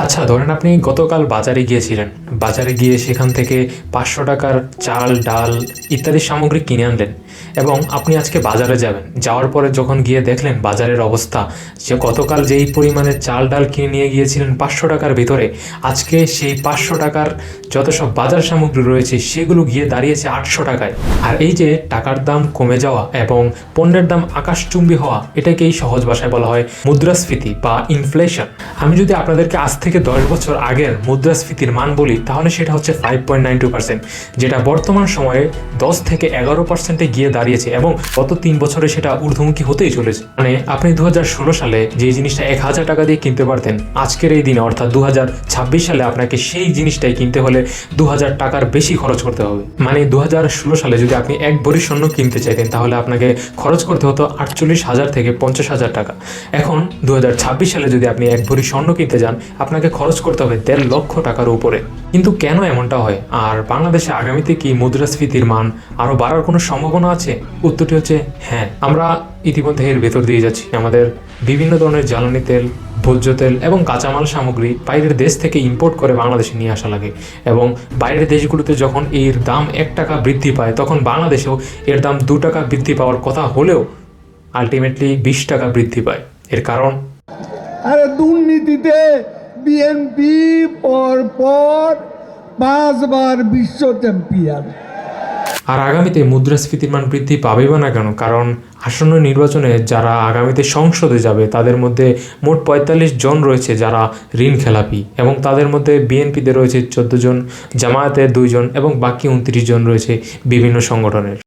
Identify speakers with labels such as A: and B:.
A: আচ্ছা, ধরেন আপনি গতকাল বাজারে গিয়েছিলেন। বাজারে গিয়ে সেখান থেকে ৫০০ টাকার চাল, ডাল ইত্যাদি সামগ্রী কিনে আনলেন এবং আপনি আজকে বাজারে যাবেন। যাওয়ার পরে যখন গিয়ে দেখলেন বাজারের অবস্থা, যে গতকাল যেই পরিমাণে চাল, ডাল কিনে নিয়ে গিয়েছিলেন ৫০০ টাকার ভিতরে, আজকে সেই ৫০০ টাকার যত সব বাজার সামগ্রী রয়েছে সেগুলো গিয়ে দাঁড়িয়েছে ৮০০ টাকায়। আর এই যে টাকার দাম কমে যাওয়া এবং পণ্যের দাম আকাশচুম্বী হওয়া, এটাকেই সহজ ভাষায় বলা হয় মুদ্রাস্ফীতি বা ইনফ্লেশন। আমি যদি আপনাদেরকে আজ থেকে ১০ বছর আগের মুদ্রাস্ফীতির মান বলি, তাহলে সেটা হচ্ছে 5.92%, যেটা বর্তমান সময়ে 10 থেকে 11%-এ গিয়ে দাঁড়িয়েছে এবং গত 3 বছরে সেটা ঊর্ধ্বমুখী হতেই চলেছে। মানে আপনি 2016 সালে যে জিনিসটা 1000 টাকা দিয়ে কিনতে পারতেন, আজকের এই দিনে অর্থাৎ 2026 সালে আপনাকে সেই জিনিসটাই কিনতে হলে 2000 টাকার বেশি খরচ করতে হবে। মানে 2016 সালে যদি আপনি এক ভরি স্বর্ণ কিনতে চাইতেন, তাহলে আপনাকে খরচ করতে হতো 48,000 থেকে 50,000 টাকা। এখন 2026 সালে যদি আপনি এক ভরি স্বর্ণ কিনতে যান, আপনাকে খরচ করতে হবে 1.5 লক্ষ টাকার উপরে। কিন্তু কেন এমনটা হয়? আর বাংলাদেশে আগামীতে কি মুদ্রাস্ফীতির মান আরো বাড়ার কোনো সম্ভাবনা আছে? উত্তরটি হচ্ছে হ্যাঁ। আমরা ইতিমধ্যে এর ভেতর দিয়ে যাচ্ছি। আমাদের বিভিন্ন ধরনের জ্বালানি তেল, ভোজ্য তেল এবং কাঁচামাল সামগ্রী বাইরের দেশ থেকে ইম্পোর্ট করে বাংলাদেশে নিয়ে আসা লাগে, এবং বাইরের দেশগুলোতে যখন এর দাম 1 টাকা বৃদ্ধি পায়, তখন বাংলাদেশেও এর দাম 2 টাকা বৃদ্ধি পাওয়ার কথা হলেও আলটিমেটলি 20 টাকা বৃদ্ধি পায়। এর কারণ,
B: আরে দুর্নীতিতে বিএনপি পর 5বার বিশ্ব চ্যাম্পিয়ন।
A: আর আগামীতে মুদ্রাস্ফীতির মান বৃদ্ধি পাবে বা না কেন? কারণ আসন্ন নির্বাচনে যারা আগামীতে সংসদে যাবে, তাদের মধ্যে মোট 45 জন রয়েছে যারা ঋণ খেলাপি, এবং তাদের মধ্যে বিএনপিতে রয়েছে 14 জন, জামায়াতের 2 জন এবং বাকি 29 জন রয়েছে বিভিন্ন সংগঠনের।